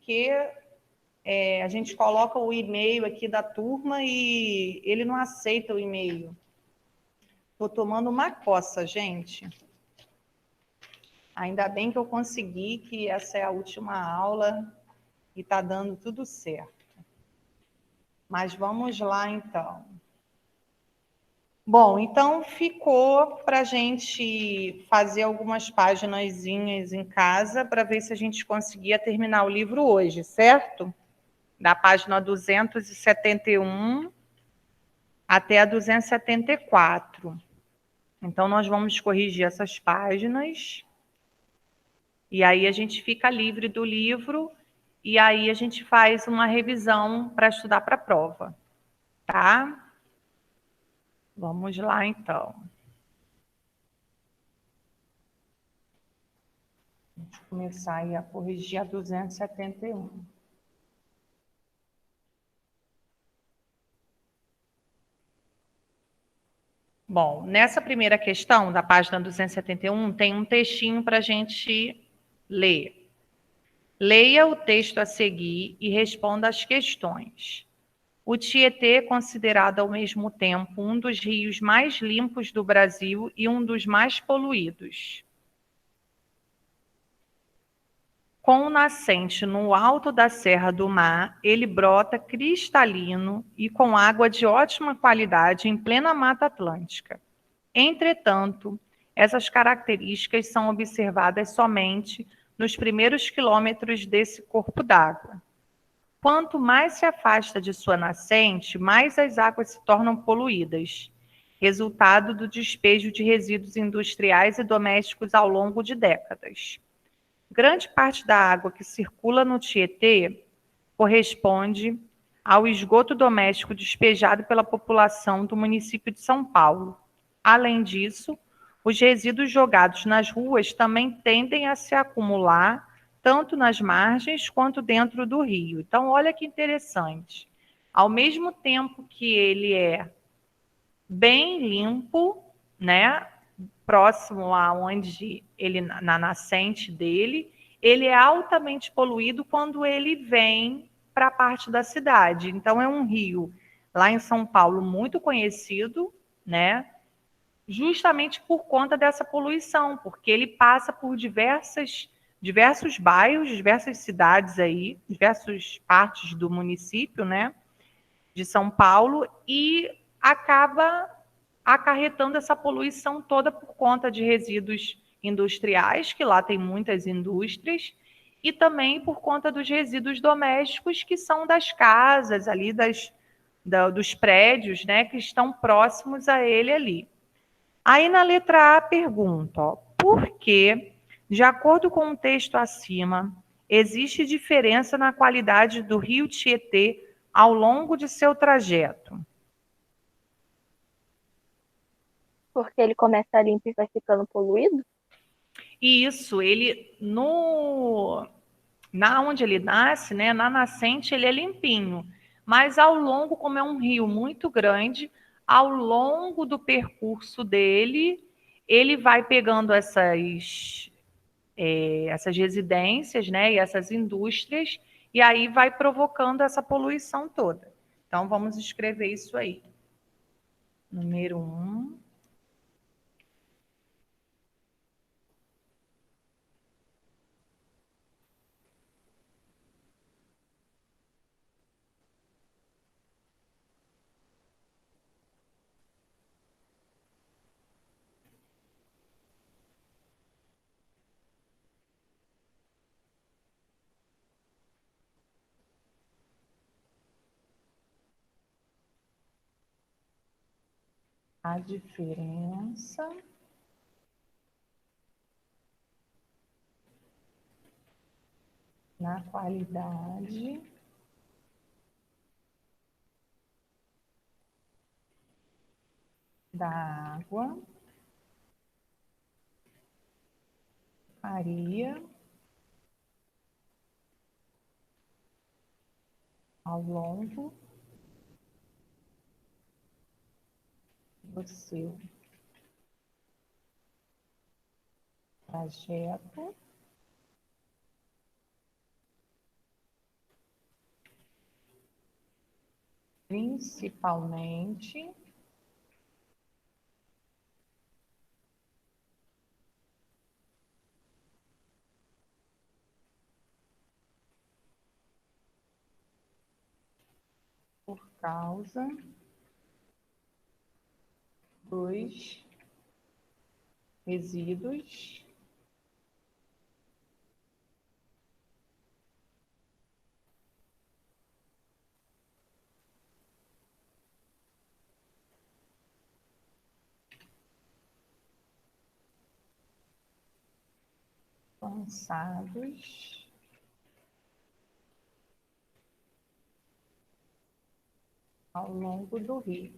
porque a gente coloca o e-mail aqui da turma e ele não aceita o e-mail. Estou tomando uma coça, gente. Ainda bem que eu consegui, que essa é a última aula e está dando tudo certo. Mas vamos lá, então. Bom, então ficou para a gente fazer algumas paginazinhas em casa para ver se a gente conseguia terminar o livro hoje, certo? Da página 271 até a 274. Então, nós vamos corrigir essas páginas e aí a gente fica livre do livro e aí a gente faz uma revisão para estudar para a prova, tá? Vamos lá, então. Vamos começar aí a corrigir a 271. Bom, nessa primeira questão, da página 271, tem um textinho para a gente ler. Leia o texto a seguir e responda às questões. O Tietê é considerado ao mesmo tempo um dos rios mais limpos do Brasil e um dos mais poluídos. Com nascente no alto da Serra do Mar, ele brota cristalino e com água de ótima qualidade em plena Mata Atlântica. Entretanto, essas características são observadas somente nos primeiros quilômetros desse corpo d'água. Quanto mais se afasta de sua nascente, mais as águas se tornam poluídas, resultado do despejo de resíduos industriais e domésticos ao longo de décadas. Grande parte da água que circula no Tietê corresponde ao esgoto doméstico despejado pela população do município de São Paulo. Além disso, os resíduos jogados nas ruas também tendem a se acumular tanto nas margens quanto dentro do rio. Então, olha que interessante. Ao mesmo tempo que ele é bem limpo, né, próximo a onde ele, na nascente dele, ele é altamente poluído quando ele vem para a parte da cidade. Então, é um rio lá em São Paulo muito conhecido, né, justamente por conta dessa poluição, porque ele passa por diversos bairros, diversas cidades aí, diversas partes do município, né, de São Paulo, e acaba acarretando essa poluição toda por conta de resíduos industriais, que lá tem muitas indústrias, e também por conta dos resíduos domésticos, que são das casas ali, dos prédios, né, que estão próximos a ele ali. Aí na letra A pergunta, ó, por que, de acordo com o texto acima, existe diferença na qualidade do rio Tietê ao longo de seu trajeto? Porque ele começa limpo e vai ficando poluído? Isso, ele na onde ele nasce, né, na nascente ele é limpinho, mas ao longo, como é um rio muito grande, ao longo do percurso dele, ele vai pegando essas residências, né, e essas indústrias, e aí vai provocando essa poluição toda. Então, vamos escrever isso aí. Número 1. A diferença na qualidade da água varia ao longo do seu trajeto principalmente por causa dos resíduos lançados ao longo do rio.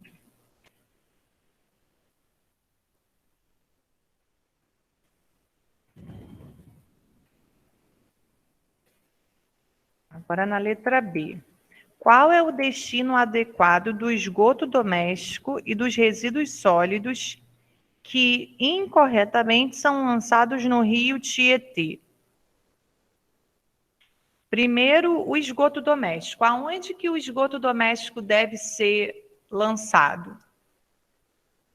Agora na letra B. Qual é o destino adequado do esgoto doméstico e dos resíduos sólidos que incorretamente são lançados no rio Tietê? Primeiro, o esgoto doméstico. Aonde que o esgoto doméstico deve ser lançado?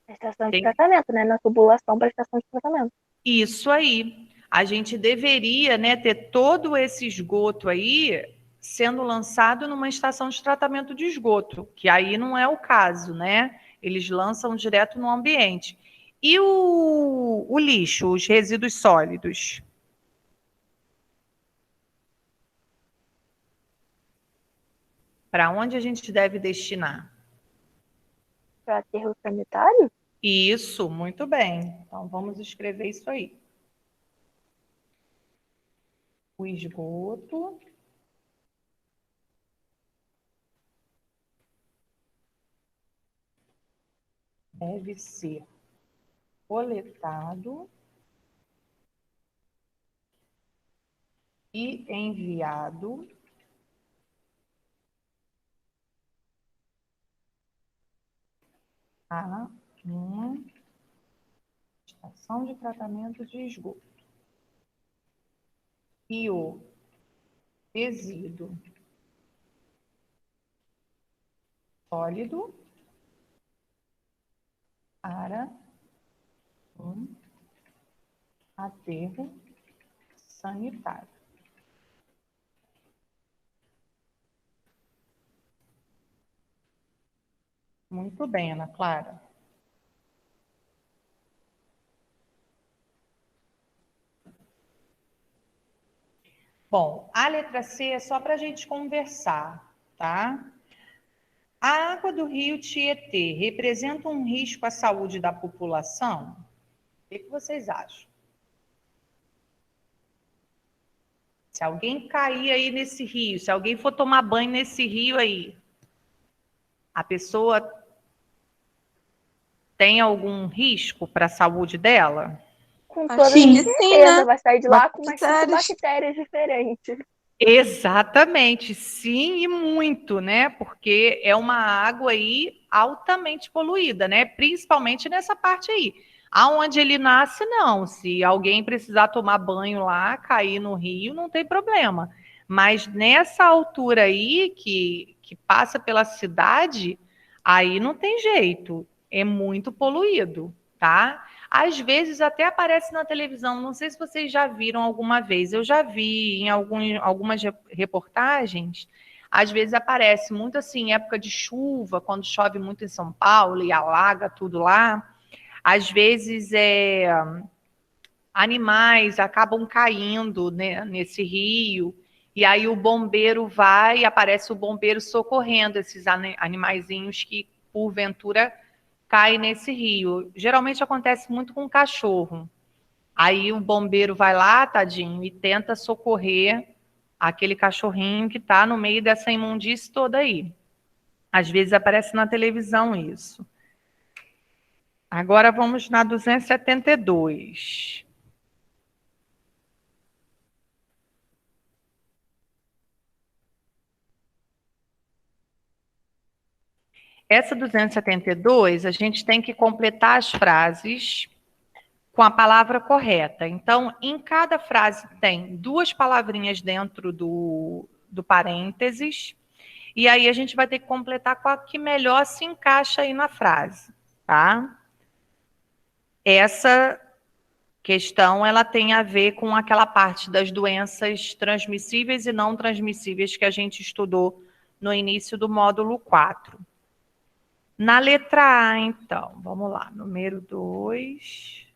Na estação de tratamento, né? Na tubulação para a estação de tratamento. Isso aí. A gente deveria, né, ter todo esse esgoto aí sendo lançado numa estação de tratamento de esgoto, que aí não é o caso, né? Eles lançam direto no ambiente. E o lixo, os resíduos sólidos? Para onde a gente deve destinar? Para aterro sanitário? Isso, muito bem. Então, vamos escrever isso aí. O esgoto deve ser coletado e enviado a uma estação de tratamento de esgoto. E o resíduo sólido para um aterro sanitário. Muito bem, Ana Clara. Bom, a letra C é só para a gente conversar, tá? A água do rio Tietê representa um risco à saúde da população? O que vocês acham? Se alguém cair aí nesse rio, se alguém for tomar banho nesse rio aí, a pessoa tem algum risco para a saúde dela? Com toda Sim, certeza, sim, né? vai sair de lá com umas 5 Bactérias. bactérias diferentes. Exatamente, sim e muito, né? Porque é uma água aí altamente poluída, né? Principalmente nessa parte aí. Aonde ele nasce, não. Se alguém precisar tomar banho lá, cair no rio, não tem problema. Mas nessa altura aí, que passa pela cidade, aí não tem jeito. É muito poluído, tá? Às vezes até aparece na televisão, não sei se vocês já viram alguma vez, eu já vi em algumas reportagens, às vezes aparece muito assim, em época de chuva, quando chove muito em São Paulo e alaga tudo lá, às vezes animais acabam caindo, né, nesse rio, e aí o bombeiro vai e aparece o bombeiro socorrendo esses animaizinhos que, porventura, caem nesse rio. Geralmente acontece muito com cachorro. Aí o bombeiro vai lá, tadinho, e tenta socorrer aquele cachorrinho que está no meio dessa imundície toda aí. Às vezes aparece na televisão isso. Agora vamos na 272. Essa 272, a gente tem que completar as frases com a palavra correta. Então, em cada frase tem duas palavrinhas dentro do parênteses, E aí a gente vai ter que completar com a que melhor se encaixa aí na frase, tá? Essa questão, ela tem a ver com aquela parte das doenças transmissíveis e não transmissíveis que a gente estudou no início do módulo 4. Na letra A, então, vamos lá, número 2.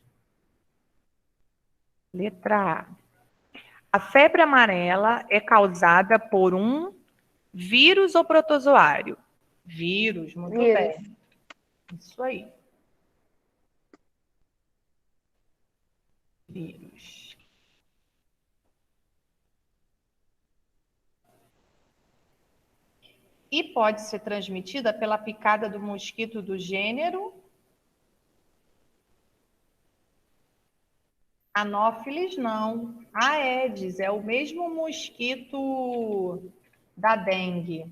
Letra A. A febre amarela é causada por um vírus ou protozoário? Vírus, muito Vírus. bem. Isso aí. Vírus. E pode ser transmitida pela picada do mosquito do gênero Anopheles, não. Aedes é o mesmo mosquito da dengue,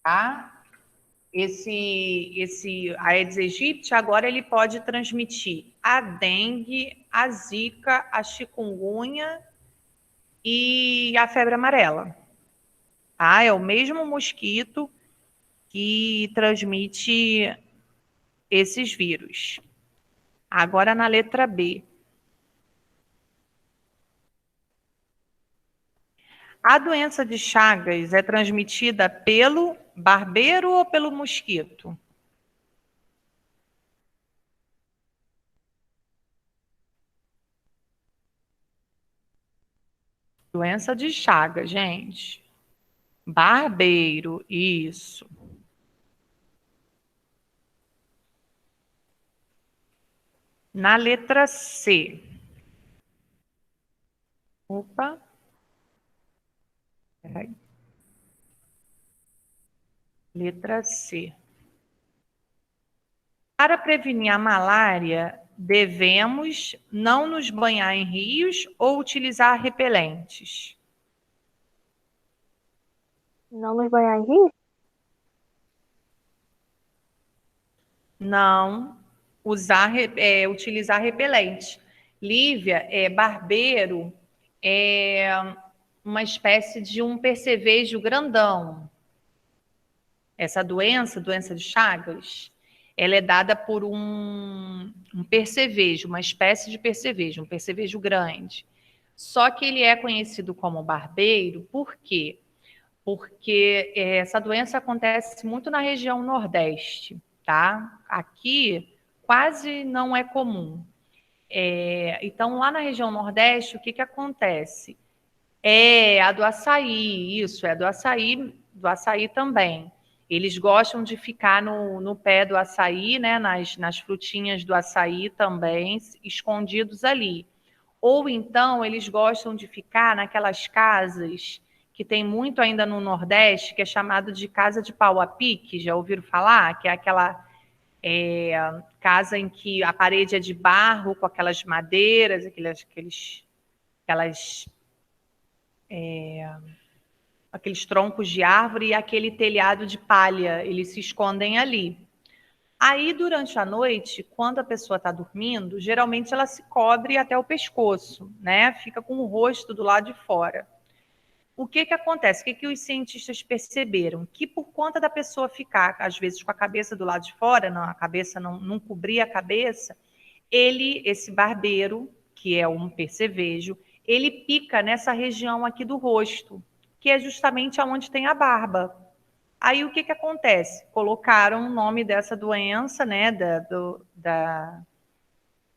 tá? Esse Aedes aegypti agora ele pode transmitir a dengue, a zika, a chikungunya e a febre amarela. Tá? É o mesmo mosquito que transmite esses vírus. Agora na letra B. A doença de Chagas é transmitida pelo barbeiro ou pelo mosquito? Doença de Chagas, gente. Barbeiro, isso. Na letra C. Opa. Peraí. Letra C. Para prevenir a malária, devemos não nos banhar em rios ou utilizar repelentes? Não nos banhar em rio? Não utilizar repelente. Lívia, barbeiro é uma espécie de um percevejo grandão. Essa doença de Chagas, ela é dada por um percevejo, uma espécie de percevejo, um percevejo grande. Só que ele é conhecido como barbeiro, por quê? Porque essa doença acontece muito na região Nordeste, tá? Aqui quase não é comum. Então, lá na região Nordeste, o que acontece? A do açaí, isso, é do açaí também. Eles gostam de ficar no pé do açaí, né, nas frutinhas do açaí também, escondidos ali. Ou então eles gostam de ficar naquelas casas que tem muito ainda no Nordeste, que é chamado de casa de pau a pique, já ouviram falar? Que é aquela casa em que a parede é de barro, com aquelas madeiras, aqueles troncos de árvore e aquele telhado de palha, eles se escondem ali. Aí, durante a noite, quando a pessoa está dormindo, geralmente ela se cobre até o pescoço, né? Fica com o rosto do lado de fora. O que acontece? O que os cientistas perceberam? Que por conta da pessoa ficar, às vezes, com a cabeça do lado de fora, não, a cabeça não cobrir a cabeça, esse barbeiro, que é um percevejo, ele pica nessa região aqui do rosto, que é justamente onde tem a barba. Aí o que acontece? Colocaram o nome dessa doença, né,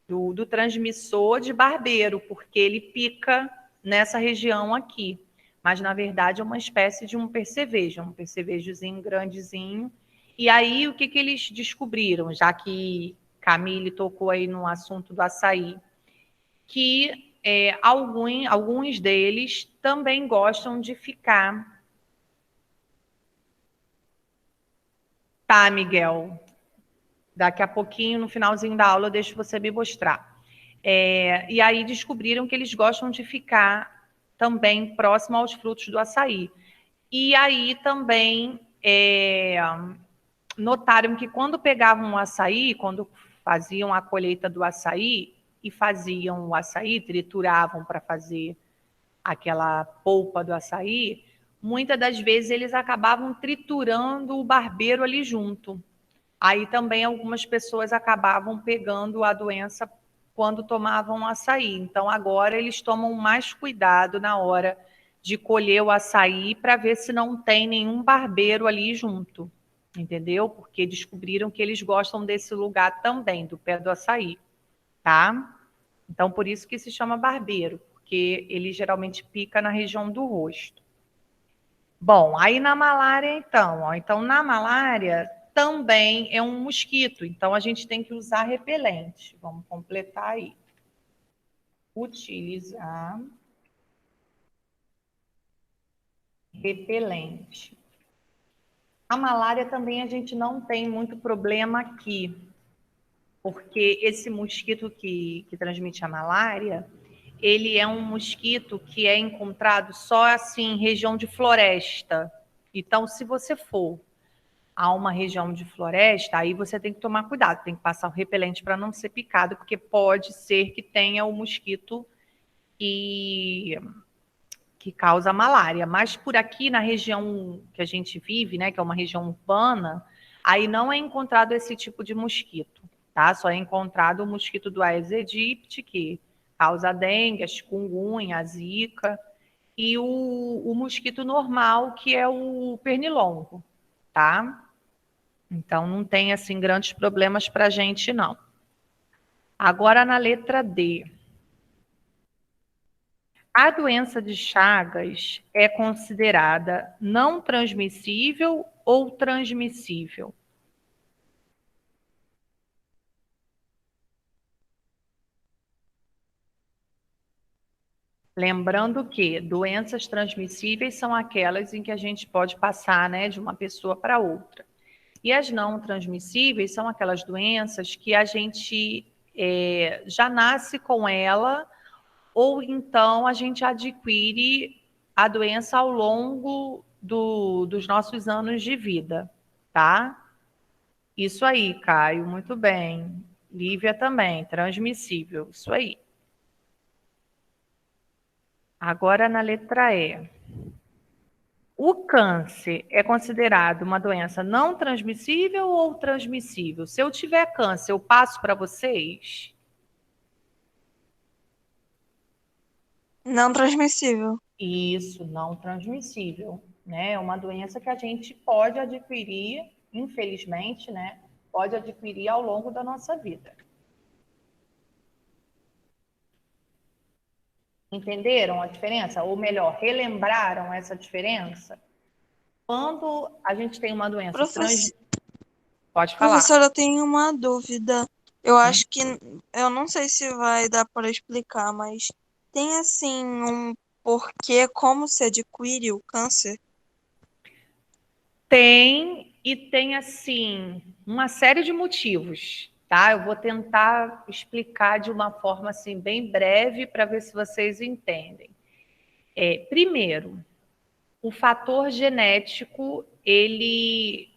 do transmissor de barbeiro, porque ele pica nessa região aqui. Mas, na verdade, é uma espécie de um percevejozinho grandezinho. E aí, o que eles descobriram, já que Camille tocou aí no assunto do açaí, que alguns deles também gostam de ficar. Tá, Miguel. Daqui a pouquinho, no finalzinho da aula, eu deixo você me mostrar. E aí descobriram que eles gostam de ficar também próximo aos frutos do açaí. E aí também notaram que quando pegavam o açaí, quando faziam a colheita do açaí e faziam o açaí, trituravam para fazer aquela polpa do açaí, muitas das vezes eles acabavam triturando o barbeiro ali junto. Aí também algumas pessoas acabavam pegando a doença quando tomavam açaí. Então agora eles tomam mais cuidado na hora de colher o açaí para ver se não tem nenhum barbeiro ali junto, entendeu? Porque descobriram que eles gostam desse lugar também, do pé do açaí, tá? Então por isso que se chama barbeiro, porque ele geralmente pica na região do rosto. Bom, aí na malária então, ó, então na malária também é um mosquito, então a gente tem que usar repelente. Vamos completar aí. Utilizar repelente. A malária também a gente não tem muito problema aqui, porque esse mosquito que transmite a malária, ele é um mosquito que é encontrado só assim em região de floresta. Então, se você for a uma região de floresta, aí você tem que tomar cuidado, tem que passar o repelente para não ser picado, porque pode ser que tenha o mosquito que causa malária. Mas por aqui, na região que a gente vive, né, que é uma região urbana, aí não é encontrado esse tipo de mosquito, tá? Só é encontrado o mosquito do Aedes aegypti, que causa dengue, a chikungunya, a zika, e o mosquito normal, que é o pernilongo, tá? Então, não tem, assim, grandes problemas para a gente, não. Agora, na letra D. A doença de Chagas é considerada não transmissível ou transmissível? Lembrando que doenças transmissíveis são aquelas em que a gente pode passar, né, de uma pessoa para outra. E as não transmissíveis são aquelas doenças que a gente já nasce com ela, ou então a gente adquire a doença ao longo dos nossos anos de vida, tá? Isso aí, Caio, muito bem. Lívia também, transmissível, isso aí. Agora na letra E. O câncer é considerado uma doença não transmissível ou transmissível? Se eu tiver câncer, eu passo para vocês? Não transmissível. Isso, não transmissível, né? É uma doença que a gente pode adquirir, infelizmente, né? Pode adquirir ao longo da nossa vida. Entenderam a diferença? Ou melhor, relembraram essa diferença? Quando a gente tem uma doença Pode falar. Professora, eu tenho uma dúvida. Eu acho que eu não sei se vai dar para explicar, mas tem assim um porquê como se adquire o câncer? Tem, e tem, assim, uma série de motivos, tá? Eu vou tentar explicar de uma forma, assim, bem breve para ver se vocês entendem. Primeiro, o fator genético, ele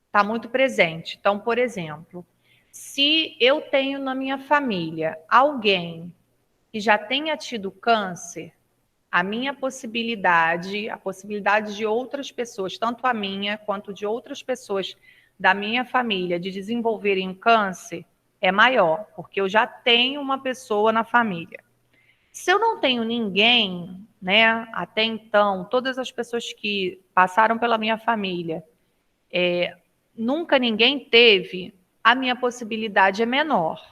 está muito presente. Então, por exemplo, se eu tenho na minha família alguém que já tenha tido câncer, a possibilidade de outras pessoas, tanto a minha quanto de outras pessoas da minha família, de desenvolverem câncer é maior, porque eu já tenho uma pessoa na família. Se eu não tenho ninguém, né, até então, todas as pessoas que passaram pela minha família, nunca ninguém teve, a minha possibilidade é menor,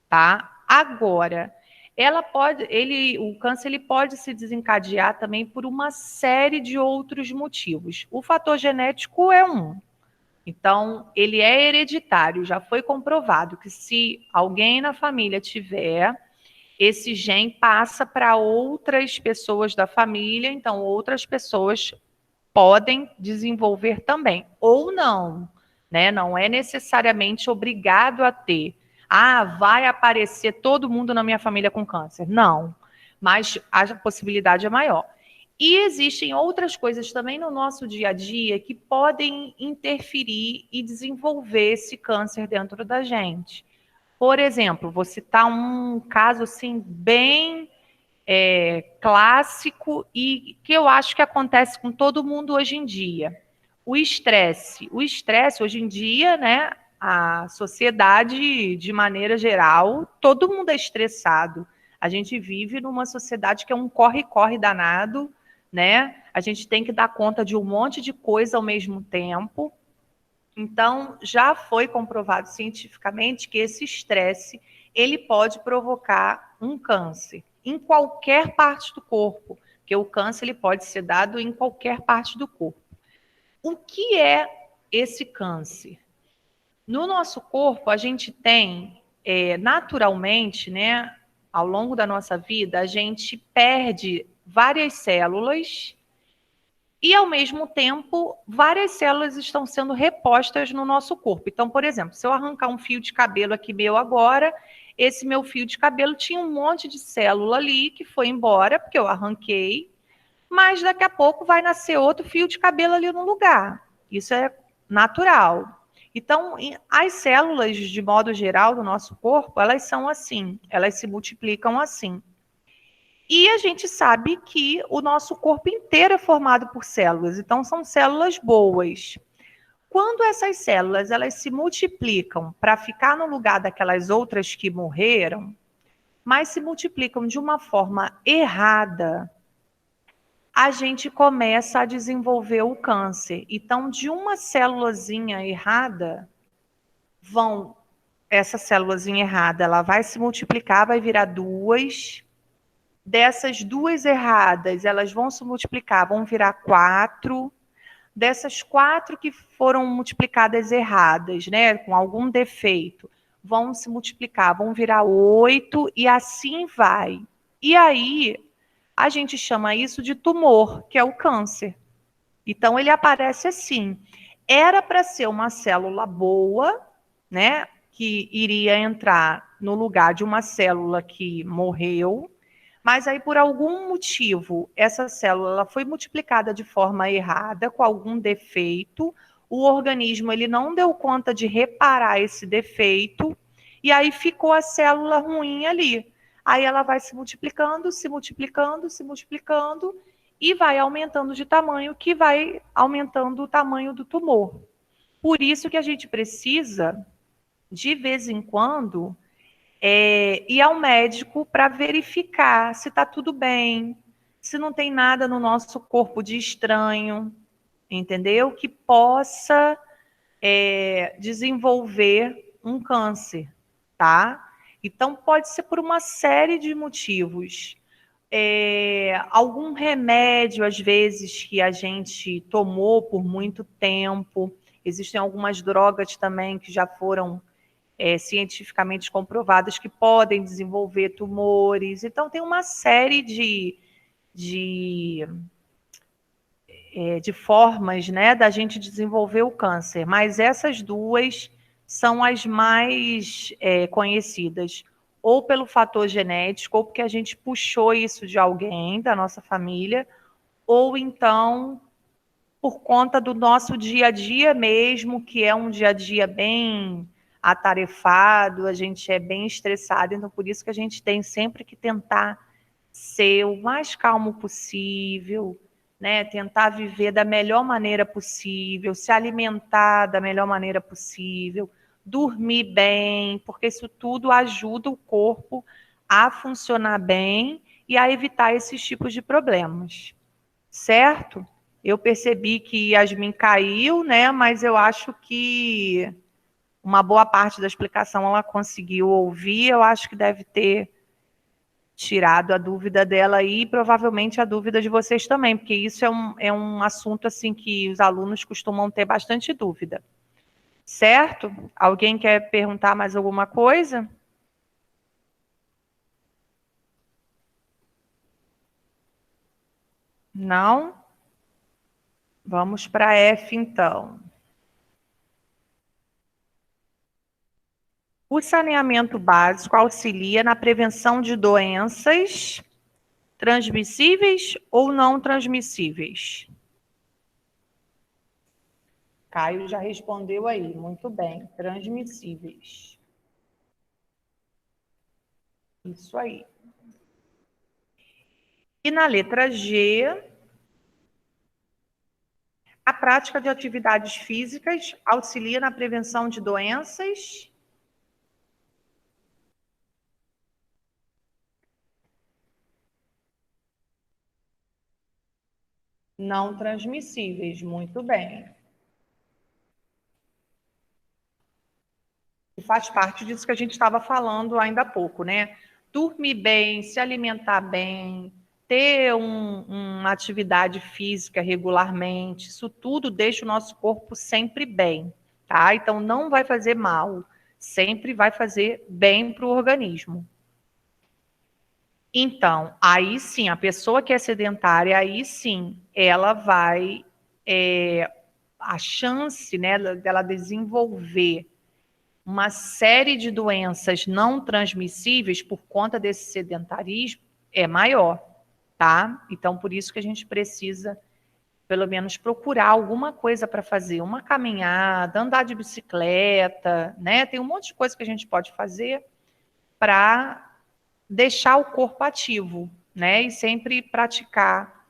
tá? Agora, o câncer ele pode se desencadear também por uma série de outros motivos. O fator genético é um. Então, ele é hereditário, já foi comprovado que se alguém na família tiver, esse gene passa para outras pessoas da família, então outras pessoas podem desenvolver também, ou não, né? Não é necessariamente obrigado a ter. Ah, vai aparecer todo mundo na minha família com câncer. Não, mas a possibilidade é maior. E existem outras coisas também no nosso dia a dia que podem interferir e desenvolver esse câncer dentro da gente. Por exemplo, vou citar um caso assim bem clássico e que eu acho que acontece com todo mundo hoje em dia. O estresse. O estresse, hoje em dia, né, a sociedade, de maneira geral, todo mundo é estressado. A gente vive numa sociedade que é um corre-corre danado, né? A gente tem que dar conta de um monte de coisa ao mesmo tempo. Então, já foi comprovado cientificamente que esse estresse, ele pode provocar um câncer em qualquer parte do corpo, porque o câncer ele pode ser dado em qualquer parte do corpo. O que é esse câncer? No nosso corpo, a gente tem, naturalmente, né, ao longo da nossa vida, a gente perde várias células e, ao mesmo tempo, várias células estão sendo repostas no nosso corpo. Então, por exemplo, se eu arrancar um fio de cabelo aqui meu agora, esse meu fio de cabelo tinha um monte de célula ali que foi embora, porque eu arranquei, mas daqui a pouco vai nascer outro fio de cabelo ali no lugar. Isso é natural. Então, as células, de modo geral, do nosso corpo, elas são assim, elas se multiplicam assim. E a gente sabe que o nosso corpo inteiro é formado por células, então são células boas. Quando essas células elas se multiplicam para ficar no lugar daquelas outras que morreram, mas se multiplicam de uma forma errada, a gente começa a desenvolver o câncer. Então, de uma célulazinha errada, essa célulazinha errada, ela vai se multiplicar, vai virar duas. Dessas duas erradas, elas vão se multiplicar, vão virar 4. Dessas 4 que foram multiplicadas erradas, né, com algum defeito, vão se multiplicar, vão virar 8 e assim vai. E aí, a gente chama isso de tumor, que é o câncer. Então, ele aparece assim. Era para ser uma célula boa, né, que iria entrar no lugar de uma célula que morreu, mas aí, por algum motivo, essa célula ela foi multiplicada de forma errada, com algum defeito, o organismo ele não deu conta de reparar esse defeito, e aí ficou a célula ruim ali. Aí ela vai se multiplicando, se multiplicando, se multiplicando, e vai aumentando de tamanho, que vai aumentando o tamanho do tumor. Por isso que a gente precisa, de vez em quando, ir ao médico para verificar se está tudo bem, se não tem nada no nosso corpo de estranho, entendeu? Que possa desenvolver um câncer, tá? Então, pode ser por uma série de motivos. Algum remédio, às vezes, que a gente tomou por muito tempo. Existem algumas drogas também que já foram cientificamente comprovadas que podem desenvolver tumores. Então, tem uma série de formas, né, da gente desenvolver o câncer, mas essas duas são as mais conhecidas, ou pelo fator genético, ou porque a gente puxou isso de alguém da nossa família, ou então por conta do nosso dia a dia mesmo, que é um dia a dia bem atarefado, a gente é bem estressado, então por isso que a gente tem sempre que tentar ser o mais calmo possível, né? Tentar viver da melhor maneira possível, se alimentar da melhor maneira possível, dormir bem, porque isso tudo ajuda o corpo a funcionar bem e a evitar esses tipos de problemas, certo? Eu percebi que Yasmin caiu, né? Mas eu acho que uma boa parte da explicação ela conseguiu ouvir. Eu acho que deve ter tirado a dúvida dela aí, e provavelmente a dúvida de vocês também, porque isso é um assunto assim que os alunos costumam ter bastante dúvida. Certo? Alguém quer perguntar mais alguma coisa? Não? Vamos para F, então. O saneamento básico auxilia na prevenção de doenças transmissíveis ou não transmissíveis? Caio já respondeu aí, muito bem, transmissíveis. Isso aí. E na letra G, a prática de atividades físicas auxilia na prevenção de doenças não transmissíveis. Muito bem. E faz parte disso que a gente estava falando ainda há pouco, né? Dormir bem, se alimentar bem, ter uma atividade física regularmente, isso tudo deixa o nosso corpo sempre bem, tá? Então não vai fazer mal, sempre vai fazer bem para o organismo. Então, aí sim, a pessoa que é sedentária, aí sim, ela vai, a chance, né, dela desenvolver uma série de doenças não transmissíveis por conta desse sedentarismo é maior, tá? Então, por isso que a gente precisa, pelo menos, procurar alguma coisa para fazer, uma caminhada, andar de bicicleta, né? Tem um monte de coisa que a gente pode fazer para deixar o corpo ativo, né? E sempre praticar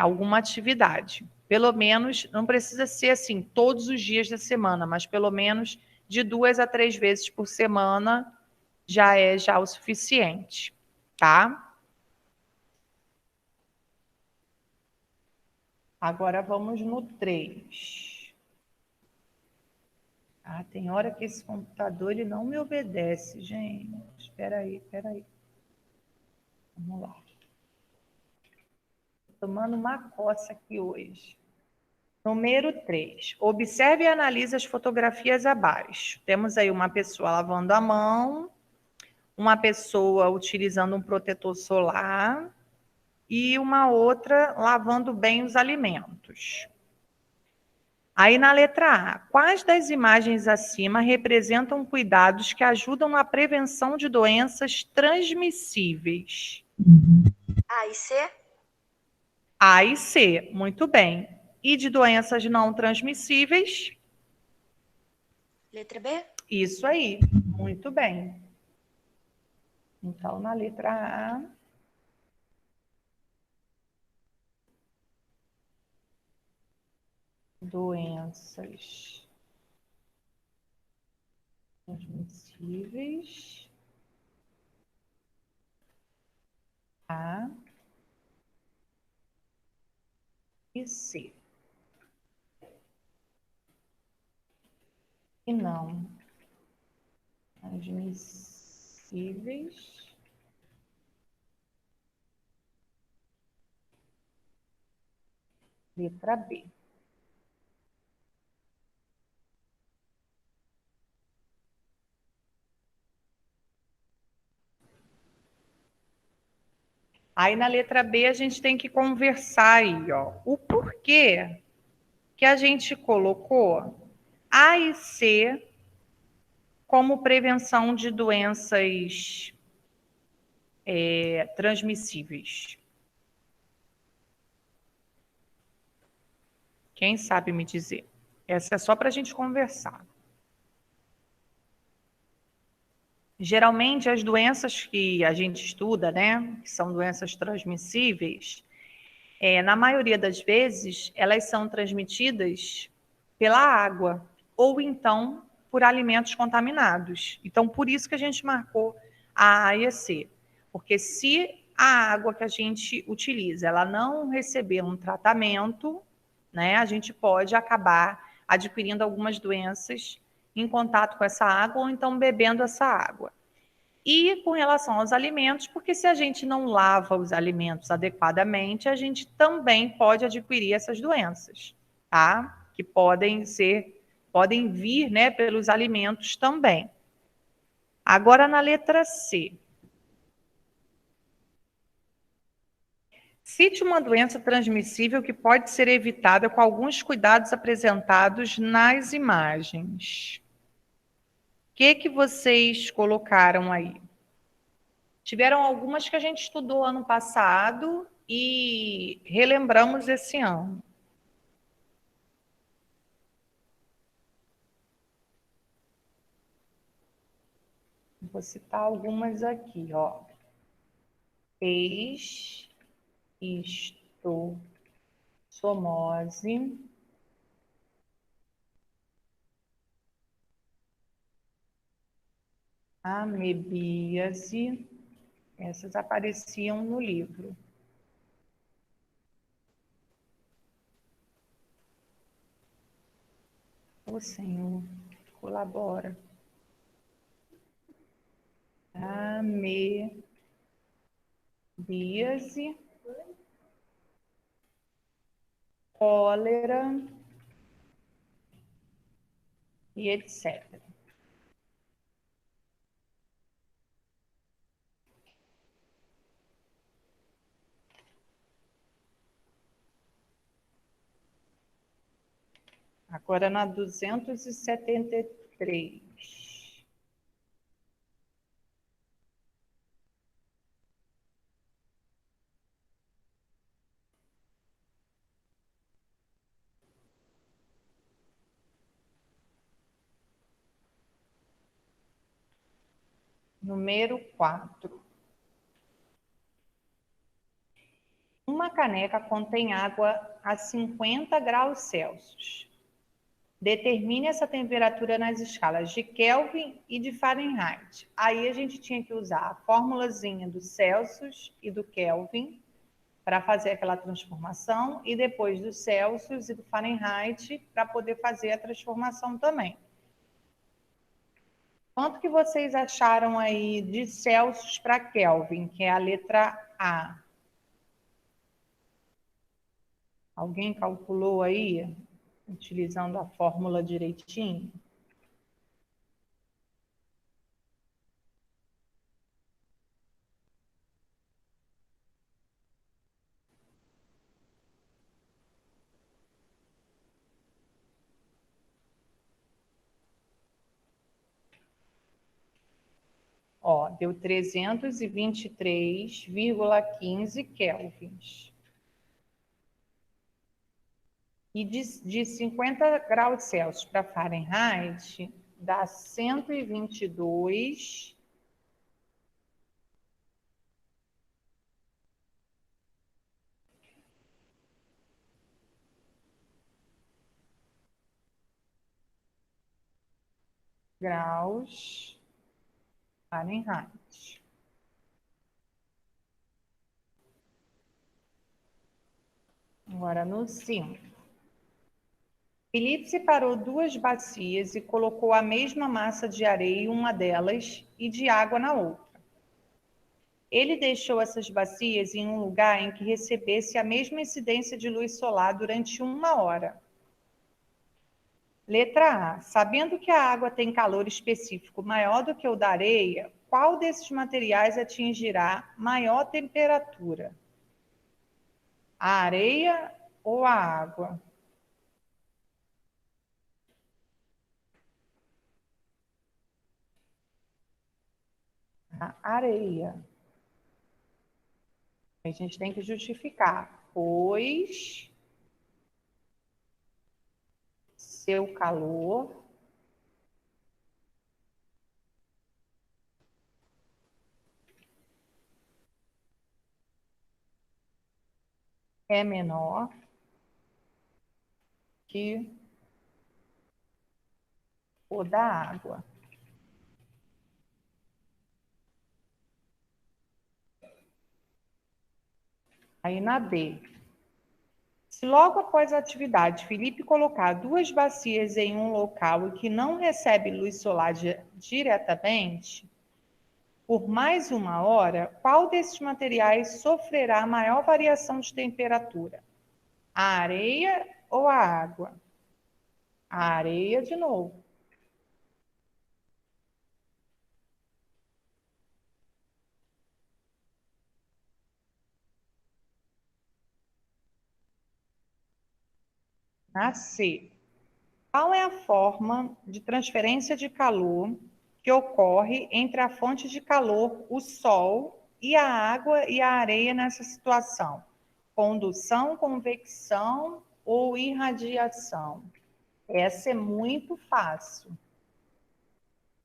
alguma atividade. Pelo menos, não precisa ser assim todos os dias da semana, mas pelo menos de 2 a 3 vezes por semana já é já o suficiente, tá? Agora vamos no 3. Ah, tem hora que esse computador ele não me obedece, gente. Espera aí, espera aí. Vamos lá. Tô tomando uma coça aqui hoje. Número 3. Observe e analise as fotografias abaixo. Temos aí uma pessoa lavando a mão, uma pessoa utilizando um protetor solar e uma outra lavando bem os alimentos. Aí na letra A, quais das imagens acima representam cuidados que ajudam na prevenção de doenças transmissíveis? A e C? A e C, muito bem. E de doenças não transmissíveis? Letra B? Isso aí, muito bem. Então, na letra A, doenças transmissíveis. A e C. E não transmissíveis. Letra B. Aí na letra B a gente tem que conversar aí, ó, o porquê que a gente colocou A e C como prevenção de doenças transmissíveis. Quem sabe me dizer? Essa é só para a gente conversar. Geralmente, as doenças que a gente estuda, né, que são doenças transmissíveis, na maioria das vezes, elas são transmitidas pela água ou então por alimentos contaminados. Então, por isso que a gente marcou a A e a C. Porque se a água que a gente utiliza, ela não receber um tratamento, né, a gente pode acabar adquirindo algumas doenças em contato com essa água ou então bebendo essa água. E com relação aos alimentos, porque se a gente não lava os alimentos adequadamente, a gente também pode adquirir essas doenças, tá? Que podem vir, né, pelos alimentos também. Agora na letra C. Cite uma doença transmissível que pode ser evitada com alguns cuidados apresentados nas imagens. O que vocês colocaram aí? Tiveram algumas que a gente estudou ano passado e relembramos esse ano. Vou citar algumas aqui, ó. Peixe, histosomose, amebíase, essas apareciam no livro. Ô Senhor, colabora. Amebíase, cólera e etc. Agora na 273. Número 4. Uma caneca contém água a 50 graus Celsius. Determine essa temperatura nas escalas de Kelvin e de Fahrenheit. Aí a gente tinha que usar a formulazinha do Celsius e do Kelvin para fazer aquela transformação e depois do Celsius e do Fahrenheit para poder fazer a transformação também. Quanto que vocês acharam aí de Celsius para Kelvin, que é a letra A? Alguém calculou aí, utilizando a fórmula direitinho? Ó, deu 323,15 kelvins. E de 50 graus Celsius para Fahrenheit, dá 122 graus Fahrenheit. Agora no 5. Felipe separou 2 bacias e colocou a mesma massa de areia em uma delas e de água na outra. Ele deixou essas bacias em um lugar em que recebesse a mesma incidência de luz solar durante 1 hora. Letra A. Sabendo que a água tem calor específico maior do que o da areia, qual desses materiais atingirá maior temperatura? A areia ou a água? A areia. A gente tem que justificar, pois seu calor é menor que o da água. Aí na B. Se logo após a atividade Felipe colocar 2 bacias em um local e que não recebe luz solar diretamente, por mais 1 hora, qual desses materiais sofrerá maior variação de temperatura? A areia ou a água? A areia de novo. Na C. Qual é a forma de transferência de calor que ocorre entre a fonte de calor, o Sol, e a água e a areia nessa situação? Condução, convecção ou irradiação? Essa é muito fácil.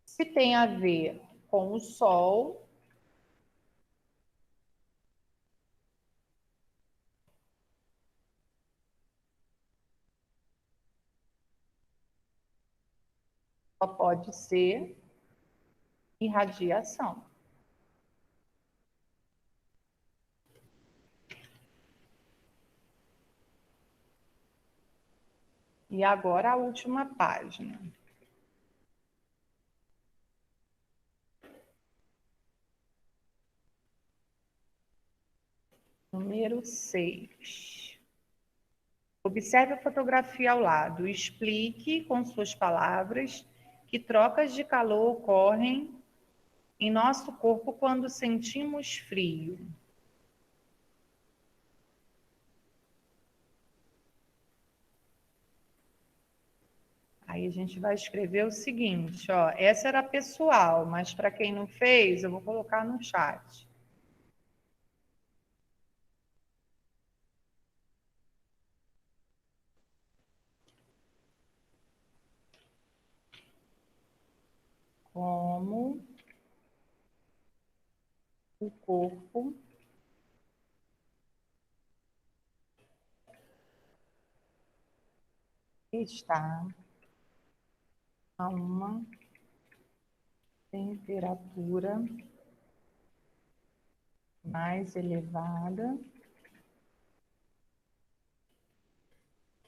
Se tem a ver com o Sol, Só pode ser irradiação. E agora a última página. Número 6. Observe a fotografia ao lado. Explique com suas palavras que trocas de calor ocorrem em nosso corpo quando sentimos frio. Aí a gente vai escrever o seguinte, ó, essa era pessoal, mas para quem não fez, eu vou colocar no chat. Como o corpo está a uma temperatura mais elevada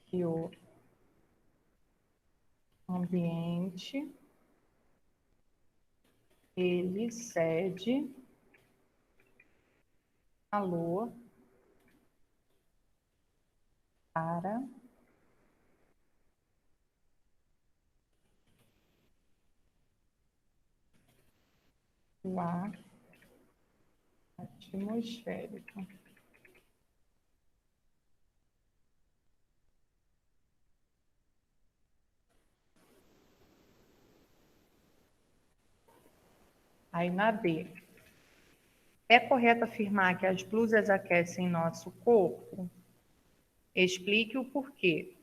que o ambiente, ele cede calor para o ar atmosférico. Aí na B. É correto afirmar que as blusas aquecem nosso corpo? Explique o porquê.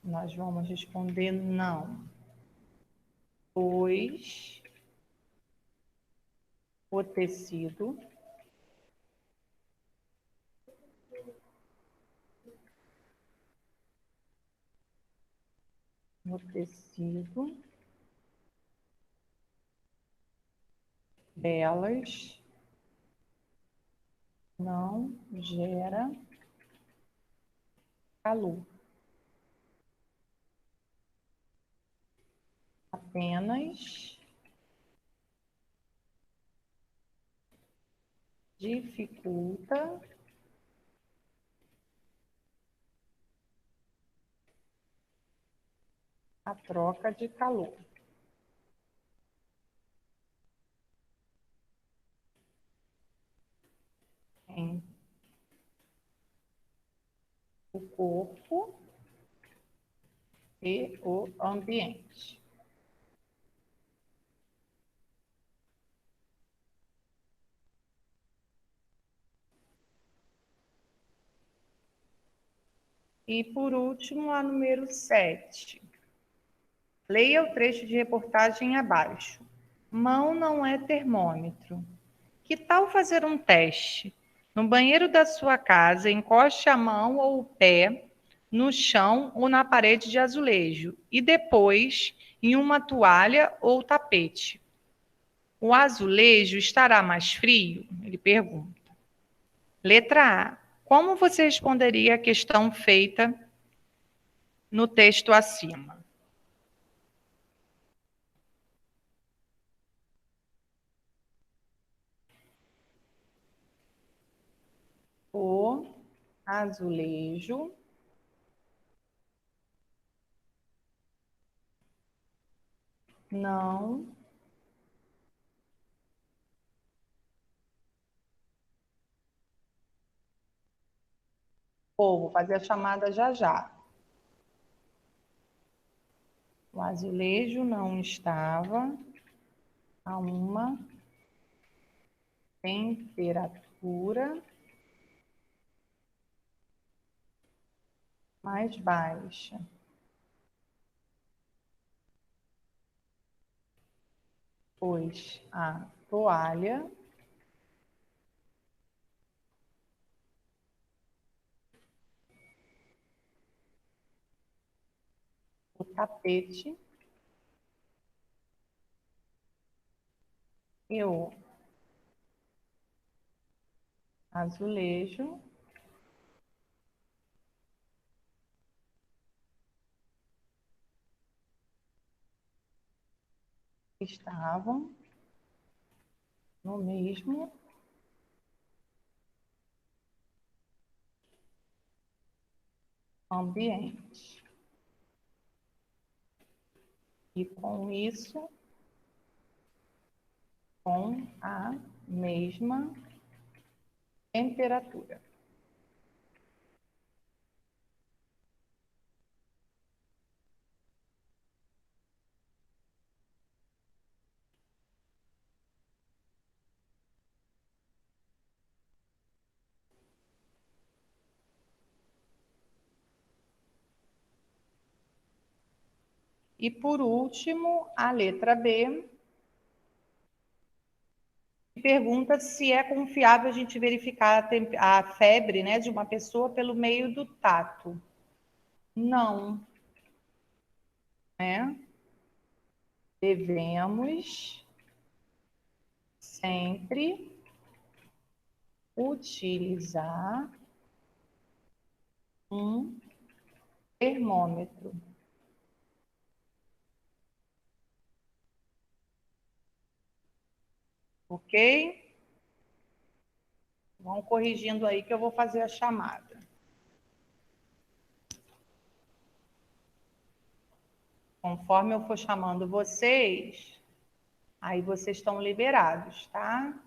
Nós vamos responder não. Pois o tecido delas não gera calor, apenas dificulta a troca de calor. Em o corpo e o ambiente. E, por último, a número 7. Leia o trecho de reportagem abaixo. Mão não é termômetro. Que tal fazer um teste? No banheiro da sua casa, encoste a mão ou o pé no chão ou na parede de azulejo e depois em uma toalha ou tapete. O azulejo estará mais frio? Ele pergunta. Letra A. Como você responderia a questão feita no texto acima? O azulejo não vou fazer a chamada já já. O azulejo não estava a uma temperatura mais baixa. Depois a toalha. O tapete. E o azulejo. Estavam no mesmo ambiente. E com isso, com a mesma temperatura. E por último, a letra B, pergunta se é confiável a gente verificar a febre, né, de uma pessoa pelo meio do tato. Não, né? Devemos sempre utilizar um termômetro. Ok? Vão corrigindo aí que eu vou fazer a chamada. Conforme eu for chamando vocês, aí vocês estão liberados, tá?